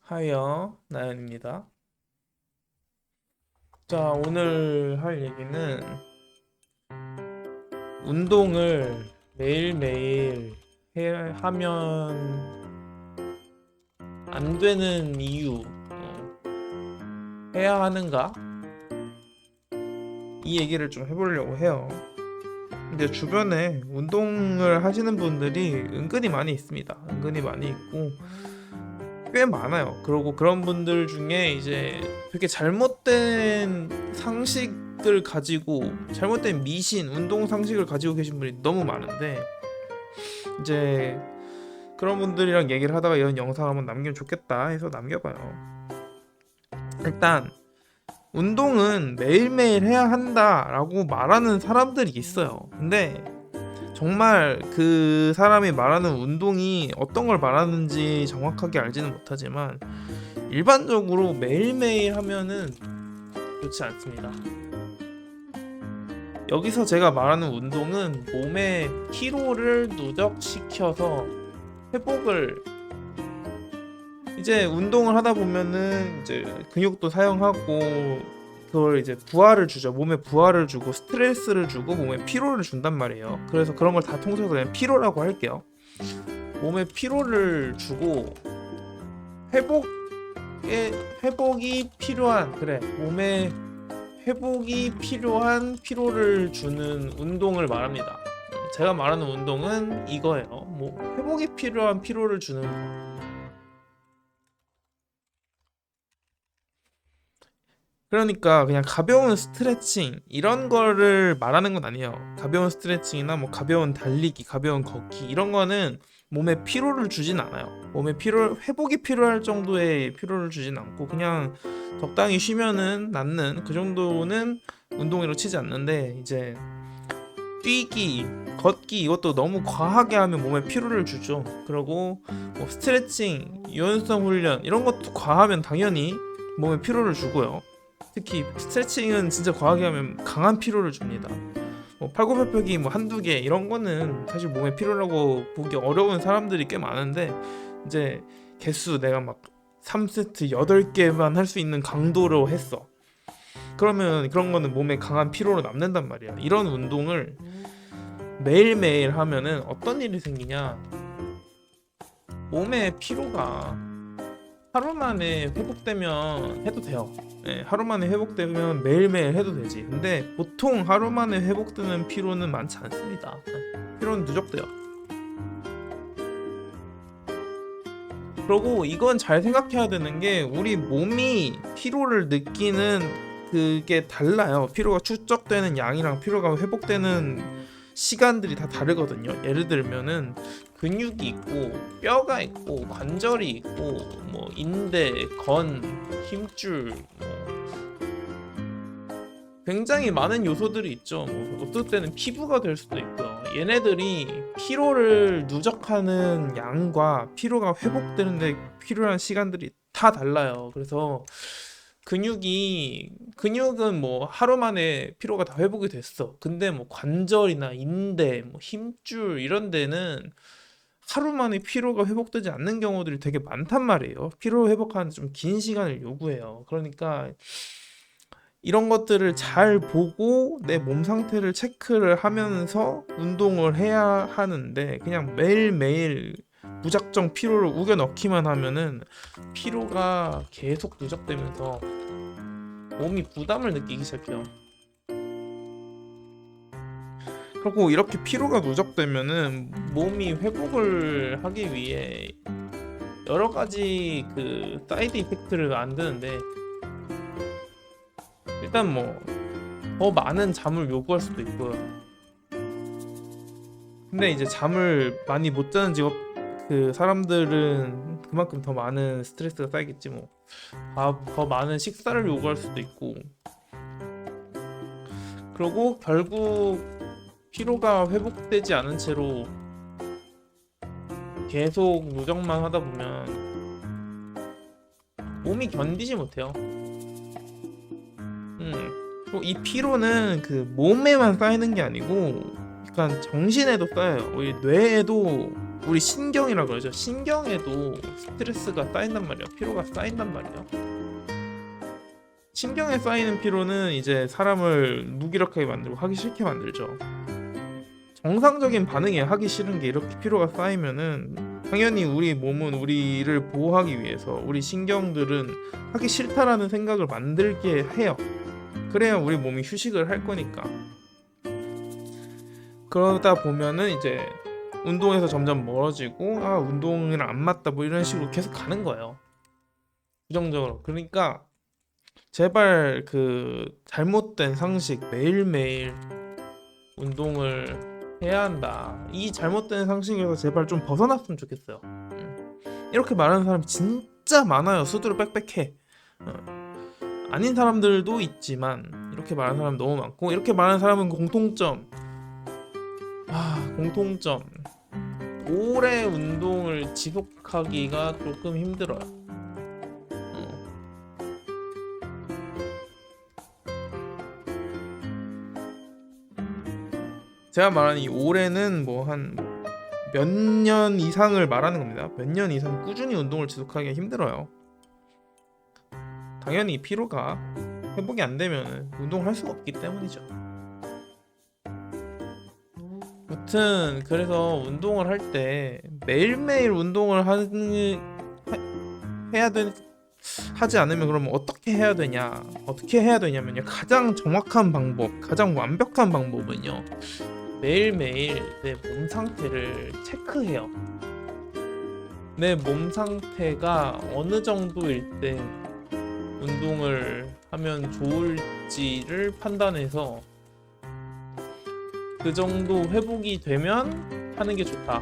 하이요, 나연입니다. 자, 오늘 할 얘기는 운동을 매일매일 하면 안 되는 이유, 해야 하는가? 이 얘기를 좀 해보려고 해요. 근데 주변에 운동을 하시는 분들이 은근히 많이 있습니다. 은근히 많이 있고, 꽤 많아요. 그리고 그런 분들 중에 이제 되게 잘못된 상식을 가지고 잘못된 미신, 운동 상식을 가지고 계신 분이 너무 많은데 이제 그런 분들이랑 얘기를 하다가 이런 영상 한번 남기면 좋겠다 해서 남겨봐요. 일단 운동은 매일매일 해야 한다라고 말하는 사람들이 있어요. 근데 정말 그 사람이 말하는 운동이 어떤 걸 말하는지 정확하게 알지는 못하지만 일반적으로 매일매일 하면은 좋지 않습니다. 여기서 제가 말하는 운동은 몸의 피로를 누적시켜서 회복을 이제 운동을 하다 보면은 이제 근육도 사용하고 그걸 이제 부하를 주죠. 몸에 부하를 주고 스트레스를 주고 몸에 피로를 준단 말이에요. 그래서 그런 걸 다 통틀어서 그냥 피로라고 할게요. 몸에 피로를 주고 회복이 필요한 그래 몸에 회복이 필요한 피로를 주는 운동을 말합니다. 제가 말하는 운동은 이거예요. 뭐 회복이 필요한 피로를 주는 그러니까 그냥 가벼운 스트레칭 이런 거를 말하는 건 아니에요. 가벼운 스트레칭이나 뭐 가벼운 달리기, 가벼운 걷기 이런 거는 몸에 피로를 주진 않아요. 몸에 피로 회복이 필요할 정도의 피로를 주진 않고 그냥 적당히 쉬면은 낫는 그 정도는 운동이라고 치지 않는데 이제 뛰기, 걷기 이것도 너무 과하게 하면 몸에 피로를 주죠. 그리고 뭐 스트레칭, 유연성 훈련 이런 것도 과하면 당연히 몸에 피로를 주고요. 특히 스트레칭은 진짜 과하게 하면 강한 피로를 줍니다. 뭐 팔굽혀펴기 뭐 한두 개 이런 거는 사실 몸에 피로라고 보기 어려운 사람들이 꽤 많은데 이제 개수 내가 막 3세트 8개만 할 수 있는 강도로 했어. 그러면 그런 거는 몸에 강한 피로로 남는단 말이야. 이런 운동을 매일매일 하면은 어떤 일이 생기냐? 몸의 피로가 하루 만에 회복되면 해도 돼요. 네, 하루 만에 회복되면 매일매일 해도 되지. 근데 보통 하루 만에 회복되는 피로는 많지 않습니다. 피로는 누적돼요. 그리고 이건 잘 생각해야 되는 게 우리 몸이 피로를 느끼는 그게 달라요. 피로가 축적되는 양이랑 피로가 회복되는 시간들이 다 다르거든요. 예를 들면은 근육이 있고 뼈가 있고 관절이 있고 뭐 인대, 건, 힘줄 뭐 굉장히 많은 요소들이 있죠. 뭐 어떨 때는 피부가 될 수도 있고요. 얘네들이 피로를 누적하는 양과 피로가 회복되는데 필요한 시간들이 다 달라요. 그래서 근육은 뭐 하루 만에 피로가 다 회복이 됐어. 근데 뭐 관절이나 인대, 뭐 힘줄 이런 데는 하루 만에 피로가 회복되지 않는 경우들이 되게 많단 말이에요. 피로 회복하는 좀 긴 시간을 요구해요. 그러니까 이런 것들을 잘 보고 내 몸 상태를 체크를 하면서 운동을 해야 하는데 그냥 매일매일 무작정 피로를 우겨 넣기만 하면은 피로가 계속 누적되면서 몸이 부담을 느끼기 시작해요. 그리고 이렇게 피로가 누적되면은 몸이 회복을 하기 위해 여러 가지 그 사이드 이펙트를 만드는데 일단 뭐 더 많은 잠을 요구할 수도 있고요. 근데 이제 잠을 많이 못 자는 직업 그 사람들은 그만큼 더 많은 스트레스가 쌓이겠지 뭐. 더 많은 식사를 요구할 수도 있고. 그리고 결국 피로가 회복되지 않은 채로 계속 누적만 하다 보면 몸이 견디지 못해요. 그리고 이 피로는 그 몸에만 쌓이는 게 아니고 약간 정신에도 쌓여요. 우리 뇌에도 우리 신경이라 그러죠. 신경에도 스트레스가 쌓인단 말이에요. 피로가 쌓인단 말이에요. 신경에 쌓이는 피로는 이제 사람을 무기력하게 만들고 하기 싫게 만들죠. 정상적인 반응이에요. 하기 싫은 게 이렇게 피로가 쌓이면은 당연히 우리 몸은 우리를 보호하기 위해서 우리 신경들은 하기 싫다라는 생각을 만들게 해요. 그래야 우리 몸이 휴식을 할 거니까. 그러다 보면은 이제 운동에서 점점 멀어지고 아 운동이랑 안 맞다 뭐 이런 식으로 계속 가는 거예요. 부정적으로. 그러니까 제발 그 잘못된 상식 매일매일 운동을 해야 한다. 이 잘못된 상식에서 제발 좀 벗어났으면 좋겠어요. 이렇게 말하는 사람이 진짜 많아요. 수두룩 빽빽해. 아닌 사람들도 있지만 이렇게 말하는 사람 너무 많고 이렇게 말하는 사람은 공통점. 공통점. 오래 운동을 지속하기가 조금 힘들어요. 제가 말하는 이 오래는 뭐 한 몇 년 이상을 말하는 겁니다. 몇 년 이상 꾸준히 운동을 지속하기가 힘들어요. 당연히 피로가 회복이 안 되면 운동을 할 수가 없기 때문이죠. 무튼 그래서 운동을 할 때 매일매일 운동을 하지 않으면 그러면 어떻게 해야 되냐? 어떻게 해야 되냐면요. 가장 정확한 방법, 가장 완벽한 방법은요. 매일매일 내 몸 상태를 체크해요. 내 몸 상태가 어느 정도일 때 운동을 하면 좋을지를 판단해서 그 정도 회복이 되면 하는 게 좋다.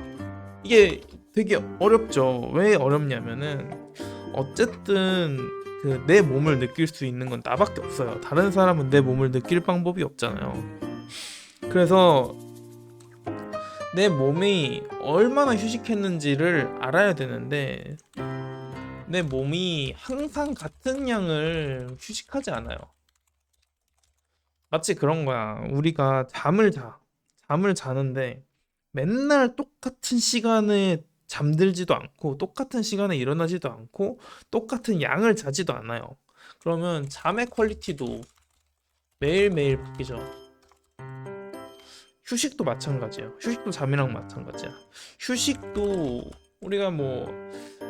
이게 되게 어렵죠. 왜 어렵냐면은 어쨌든 그 내 몸을 느낄 수 있는 건 나밖에 없어요. 다른 사람은 내 몸을 느낄 방법이 없잖아요. 그래서 내 몸이 얼마나 휴식했는지를 알아야 되는데 내 몸이 항상 같은 양을 휴식하지 않아요. 마치 그런 거야. 우리가 잠을 자는데 맨날 똑같은 시간에 잠들지도 않고 똑같은 시간에 일어나지도 않고 똑같은 양을 자지도 않아요. 그러면 잠의 퀄리티도 매일매일 바뀌죠. 휴식도 마찬가지예요. 휴식도 잠이랑 마찬가지야. 휴식도 우리가 뭐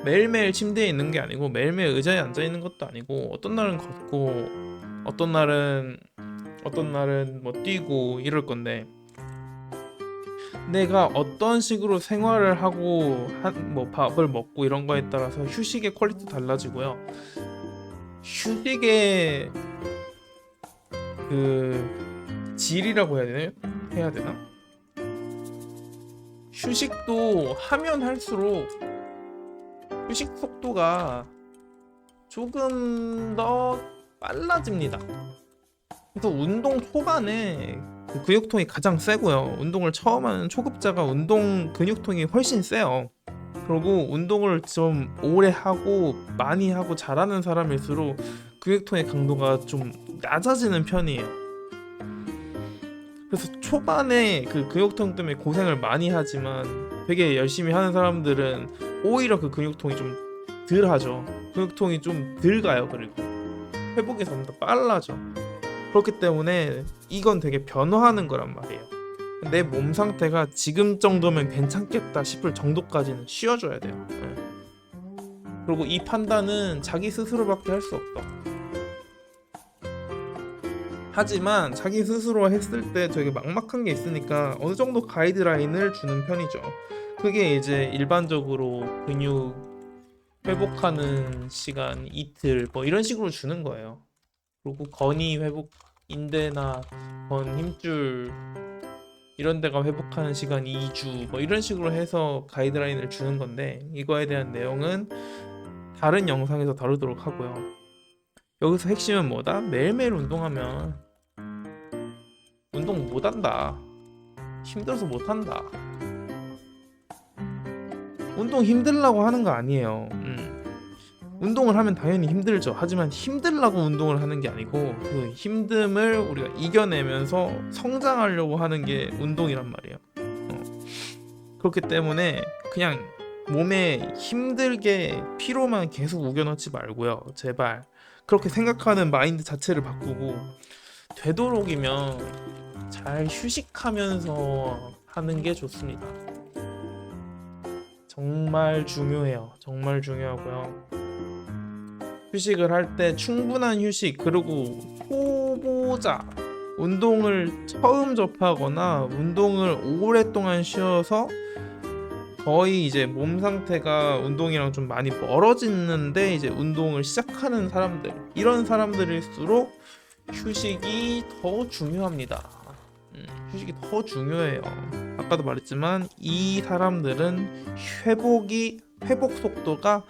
매일매일 침대에 있는 게 아니고 매일매일 의자에 앉아 있는 것도 아니고 어떤 날은 걷고 어떤 날은 뭐 뛰고 이럴 건데 내가 어떤 식으로 생활을 하고 뭐 밥을 먹고 이런 거에 따라서 휴식의 퀄리티 달라지고요. 휴식의 그 질이라고 해야 되나? 휴식도 하면 할수록 휴식 속도가 조금 더 빨라집니다. 그래서 운동 초반에 그 근육통이 가장 세고요. 운동을 처음 하는 초급자가 운동 근육통이 훨씬 세요. 그리고 운동을 좀 오래 하고 많이 하고 잘하는 사람일수록 근육통의 강도가 좀 낮아지는 편이에요. 그래서 초반에 그 근육통 때문에 고생을 많이 하지만 되게 열심히 하는 사람들은 오히려 그 근육통이 좀 덜 하죠. 근육통이 좀 덜 가요. 그리고 회복이 좀 더 빨라져. 그렇기 때문에 이건 되게 변화하는 거란 말이에요. 내 몸 상태가 지금 정도면 괜찮겠다 싶을 정도까지는 쉬어줘야 돼요. 그리고 이 판단은 자기 스스로밖에 할 수 없어. 하지만 자기 스스로 했을 때 되게 막막한 게 있으니까 어느 정도 가이드라인을 주는 편이죠. 그게 이제 일반적으로 근육 회복하는 시간 이틀 뭐 이런 식으로 주는 거예요. 그리고 건이 회복, 인대나 건 힘줄 이런 데가 회복하는 시간 2주 뭐 이런 식으로 해서 가이드라인을 주는 건데 이거에 대한 내용은 다른 영상에서 다루도록 하고요. 여기서 핵심은 뭐다? 매일매일 운동하면 운동 못한다. 힘들어서 못한다. 운동 힘들라고 하는 거 아니에요. 운동을 하면 당연히 힘들죠. 하지만 힘들라고 운동을 하는 게 아니고 그 힘듦을 우리가 이겨내면서 성장하려고 하는 게 운동이란 말이에요. 그렇기 때문에 그냥 몸에 힘들게 피로만 계속 우겨넣지 말고요. 제발. 그렇게 생각하는 마인드 자체를 바꾸고 되도록이면 잘 휴식하면서 하는 게 좋습니다. 정말 중요해요. 정말 중요하고요. 휴식을 할 때 충분한 휴식, 그리고 초보자, 운동을 처음 접하거나 운동을 오랫동안 쉬어서 거의 이제 몸 상태가 운동이랑 좀 많이 멀어지는데 이제 운동을 시작하는 사람들, 이런 사람들일수록 휴식이 더 중요합니다. 휴식이 더 중요해요. 아까도 말했지만 이 사람들은 회복 속도가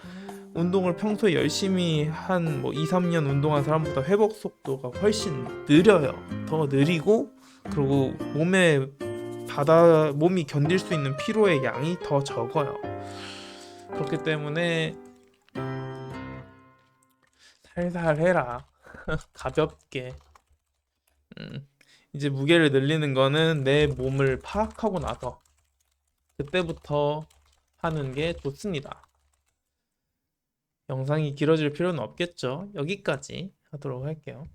운동을 평소에 열심히 한 뭐 2, 3년 운동한 사람보다 회복 속도가 훨씬 느려요. 더 느리고, 그리고 몸이 견딜 수 있는 피로의 양이 더 적어요. 그렇기 때문에 살살 해라. 가볍게. 음, 이제 무게를 늘리는 거는 내 몸을 파악하고 나서 그때부터 하는 게 좋습니다. 영상이 길어질 필요는 없겠죠. 여기까지 하도록 할게요.